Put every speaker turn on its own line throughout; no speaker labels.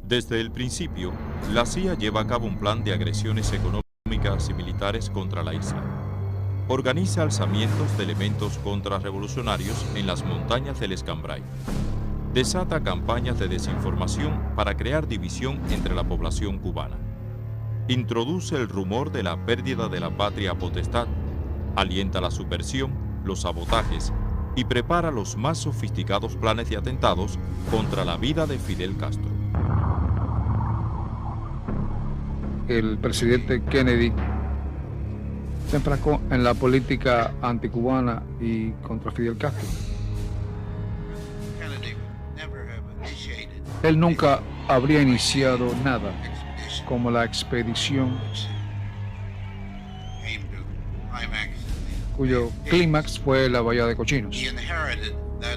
Desde el principio, la CIA lleva a cabo un plan de agresiones económicas y militares contra la isla. Organiza alzamientos de elementos contrarrevolucionarios en las montañas del Escambray. Desata campañas de desinformación para crear división entre la población cubana. Introduce el rumor de la pérdida de la patria potestad, alienta la subversión, los sabotajes y prepara los más sofisticados planes de atentados contra la vida de Fidel Castro.
El presidente Kennedy se enfrascó en la política anticubana y contra Fidel Castro. Él nunca habría iniciado nada como la expedición cuyo clímax fue la Bahía de Cochinos.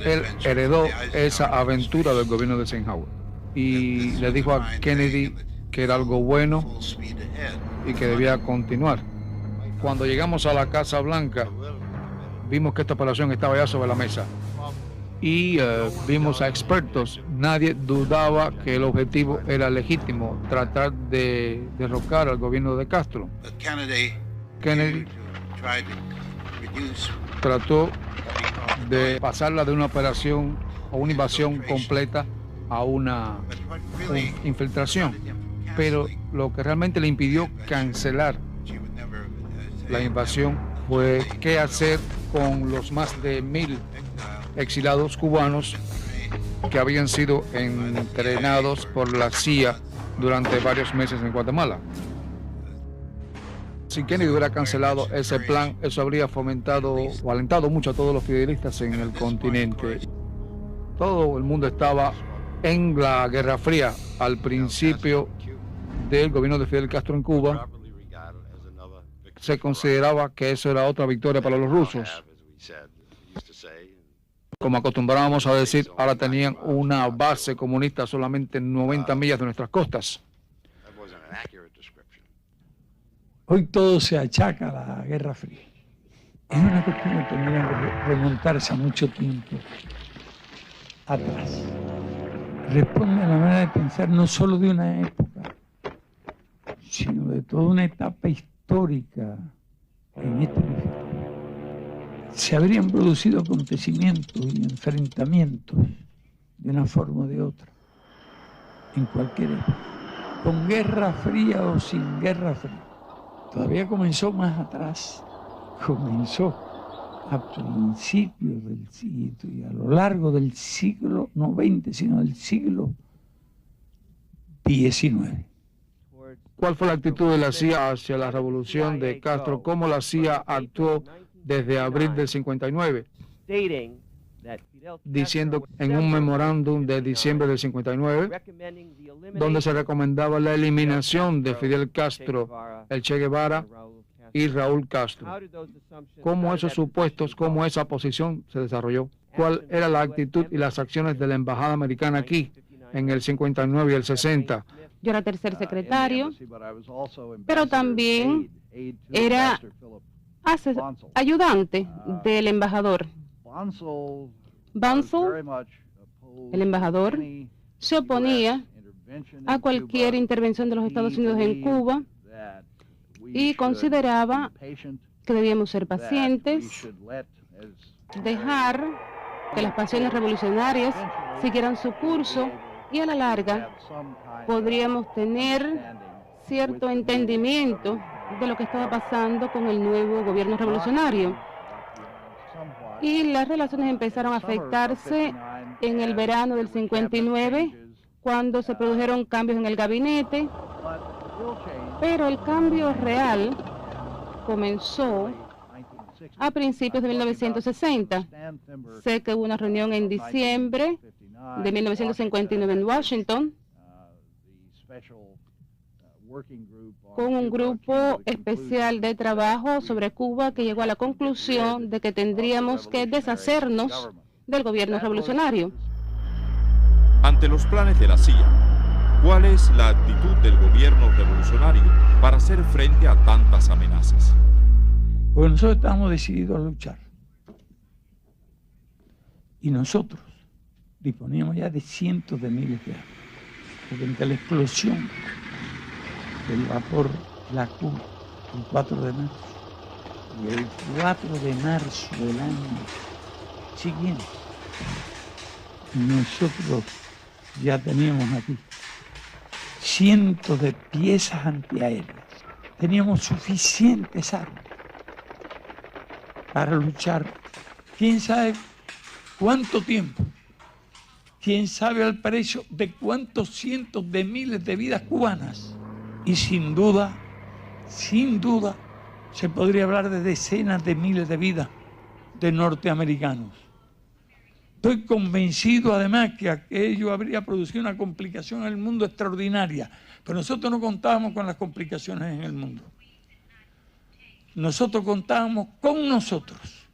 Él heredó esa aventura del gobierno de Eisenhower y le dijo a Kennedy que era algo bueno y que debía continuar. Cuando llegamos a la Casa Blanca, vimos que esta operación estaba ya sobre la mesa y vimos a expertos. Nadie dudaba que el objetivo era legítimo, tratar de derrocar al gobierno de Castro. Kennedy trató de pasarla de una operación o una invasión completa a una infiltración, pero lo que realmente le impidió cancelar la invasión fue qué hacer con los más de 1,000 exilados cubanos que habían sido entrenados por la CIA durante varios meses en Guatemala. Si Kennedy hubiera cancelado ese plan, eso habría fomentado o alentado mucho a todos los fidelistas en el continente. Todo el mundo estaba en la Guerra Fría al principio del gobierno de Fidel Castro en Cuba. Se consideraba que eso era otra victoria para los rusos. Como acostumbrábamos a decir, ahora tenían una base comunista solamente 90 millas de nuestras costas.
Hoy todo se achaca a la Guerra Fría. Es una cuestión que tendría que remontarse a mucho tiempo atrás. Responde a la manera de pensar no solo de una época, sino de toda una etapa histórica en este hemisferio. Se habrían producido acontecimientos y enfrentamientos de una forma o de otra, en cualquier época, con guerra fría o sin guerra fría. Todavía comenzó más atrás, comenzó a principios del siglo y a lo largo del siglo, no XX, sino del siglo XIX.
¿Cuál fue la actitud de la CIA hacia la revolución de Castro? ¿Cómo la CIA actuó desde abril del 59? Diciendo en un memorándum de diciembre del 59, donde se recomendaba la eliminación de Fidel Castro, el Che Guevara y Raúl Castro. ¿Cómo esos supuestos, cómo esa posición se desarrolló? ¿Cuál era la actitud y las acciones de la embajada americana aquí en el 59 y el 60?
Yo era tercer secretario, pero también era ayudante del embajador. Bansal, el embajador, se oponía a cualquier intervención de los Estados Unidos en Cuba y consideraba que debíamos ser pacientes, dejar que las pasiones revolucionarias siguieran su curso y a la larga podríamos tener cierto entendimiento de lo que estaba pasando con el nuevo gobierno revolucionario. Y las relaciones empezaron a afectarse en el verano del 59, cuando se produjeron cambios en el gabinete, pero el cambio real comenzó a principios de 1960. Sé que hubo una reunión en diciembre de 1959 en Washington con un grupo especial de trabajo sobre Cuba que llegó a la conclusión de que tendríamos que deshacernos del gobierno revolucionario.
Ante los planes de la CIA, ¿cuál es la actitud del gobierno revolucionario para hacer frente a tantas amenazas?
Porque nosotros estábamos decididos a luchar. Y nosotros disponíamos ya de cientos de miles de armas. Porque entre la explosión del vapor La Cuba, el 4 de marzo, y el 4 de marzo del año siguiente, nosotros ya teníamos aquí cientos de piezas antiaéreas. Teníamos suficientes armas para luchar. ¿Quién sabe cuánto tiempo? ¿Quién sabe al precio de cuántos cientos de miles de vidas cubanas? Y sin duda, se podría hablar de decenas de miles de vidas de norteamericanos. Estoy convencido además que aquello habría producido una complicación en el mundo extraordinaria, pero nosotros no contábamos con las complicaciones en el mundo. Nosotros contábamos con nosotros.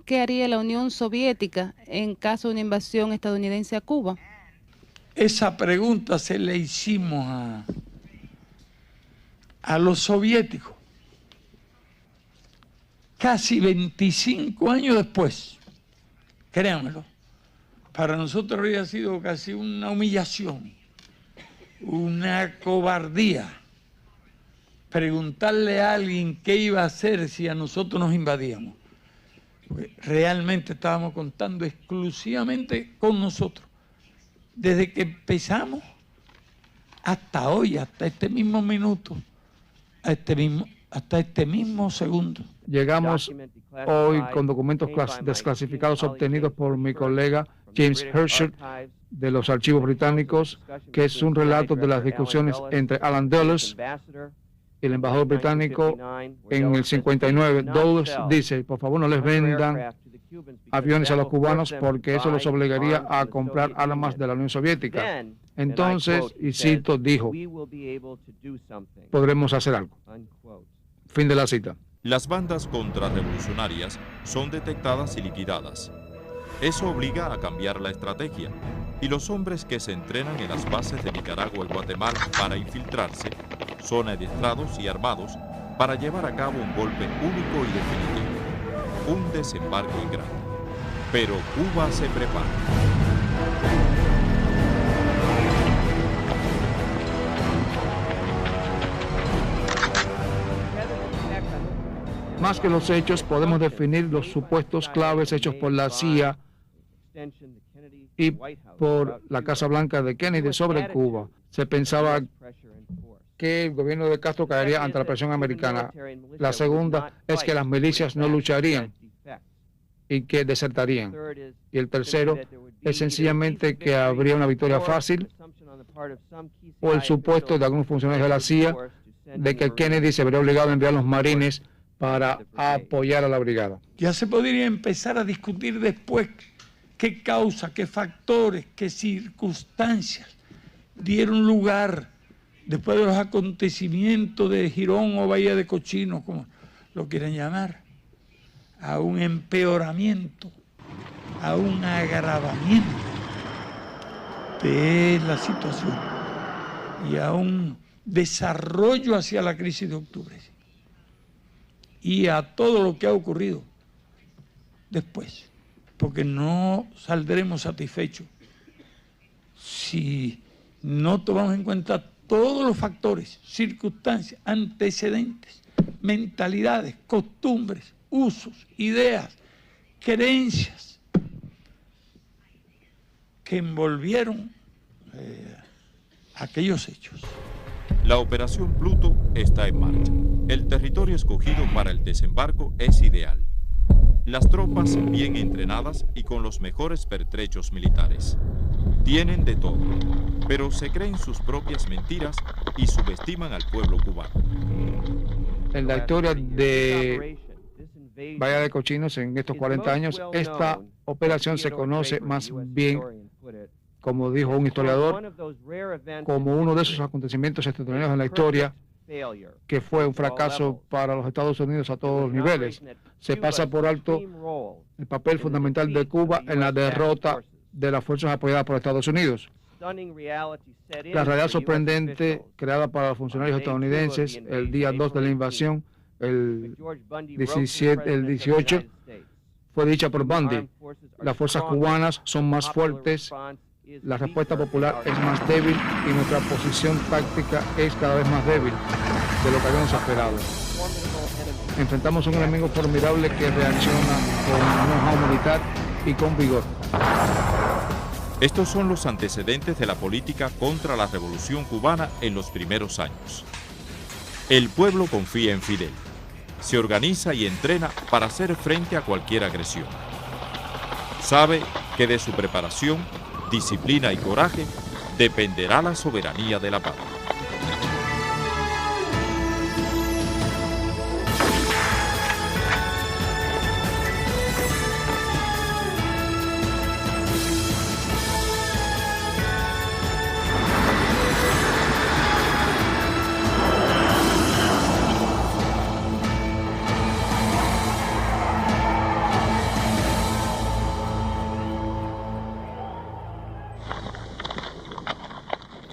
¿Qué haría la Unión Soviética en caso de una invasión estadounidense a Cuba?
Esa pregunta se le hicimos a los soviéticos casi 25 años después. Créanmelo. Para nosotros habría sido casi una humillación, una cobardía, preguntarle a alguien qué iba a hacer si a nosotros nos invadíamos. Porque realmente estábamos contando exclusivamente con nosotros. Desde que empezamos hasta hoy, hasta este mismo minuto, hasta este mismo segundo.
Llegamos hoy con documentos desclasificados obtenidos por mi colega James Herschel de los archivos británicos, que es un relato de las discusiones entre Alan Dulles y el embajador británico en el 59. Dulles dice, por favor no les vendan aviones a los cubanos porque eso los obligaría a comprar armas de la Unión Soviética. Entonces, y cito, dijo, podremos hacer algo. Fin de la cita.
Las bandas contrarrevolucionarias son detectadas y liquidadas. Eso obliga a cambiar la estrategia, y los hombres que se entrenan en las bases de Nicaragua y Guatemala para infiltrarse son adiestrados y armados para llevar a cabo un golpe único y definitivo, un desembarco en grande. Pero Cuba se prepara.
Más que los hechos, podemos definir los supuestos claves hechos por la CIA y por la Casa Blanca de Kennedy sobre Cuba. Se pensaba que el gobierno de Castro caería ante la presión americana. La segunda es que las milicias no lucharían y que desertarían. Y el tercero es sencillamente que habría una victoria fácil, o el supuesto de algunos funcionarios de la CIA de que Kennedy se vería obligado a enviar los marines para apoyar a la brigada.
Ya se podría empezar a discutir después qué causa, qué factores, qué circunstancias dieron lugar, después de los acontecimientos de Girón o Bahía de Cochinos, como lo quieran llamar, a un empeoramiento, a un agravamiento de la situación y a un desarrollo hacia la crisis de octubre y a todo lo que ha ocurrido después, porque no saldremos satisfechos si no tomamos en cuenta todos los factores, circunstancias, antecedentes, mentalidades, costumbres, usos, ideas, creencias que envolvieron aquellos hechos.
La Operación Pluto está en marcha. El territorio escogido para el desembarco es ideal. Las tropas bien entrenadas y con los mejores pertrechos militares. Tienen de todo, pero se creen sus propias mentiras y subestiman al pueblo cubano.
En la historia de Bahía de Cochinos en estos 40 años, esta operación se conoce más bien, como dijo un historiador, como uno de esos acontecimientos extraordinarios en la historia, que fue un fracaso para los Estados Unidos a todos los niveles. Se pasa por alto el papel fundamental de Cuba en la derrota de las fuerzas apoyadas por Estados Unidos. La realidad sorprendente creada para los funcionarios estadounidenses el día 2 de la invasión, el 18, fue dicha por Bundy. Las fuerzas cubanas son más fuertes, la respuesta popular es más débil y nuestra posición táctica es cada vez más débil de lo que habíamos esperado. Enfrentamos a un enemigo formidable que reacciona con know-how militar y con vigor.
Estos son los antecedentes de la política contra la Revolución Cubana en los primeros años. El pueblo confía en Fidel, se organiza y entrena para hacer frente a cualquier agresión. Sabe que de su preparación, disciplina y coraje dependerá la soberanía de la patria.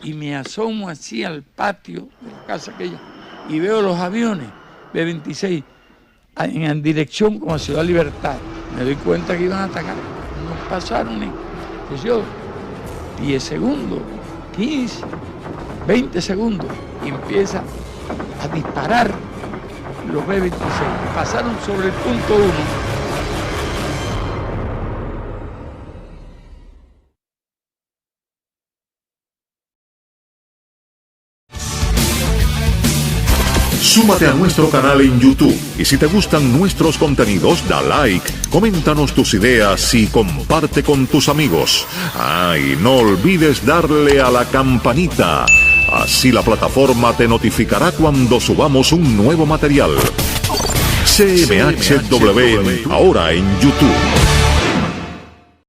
Y me asomo así al patio de la casa aquella y veo los aviones B-26 en dirección como a Ciudad Libertad. Me doy cuenta que iban a atacar. No pasaron ni 10 segundos, 15, 20 segundos y empieza a disparar los B-26. Pasaron sobre el punto 1.
Súmate a nuestro canal en YouTube y si te gustan nuestros contenidos, da like, coméntanos tus ideas y comparte con tus amigos. Y no olvides darle a la campanita. Así la plataforma te notificará cuando subamos un nuevo material. CMHW, ahora en YouTube.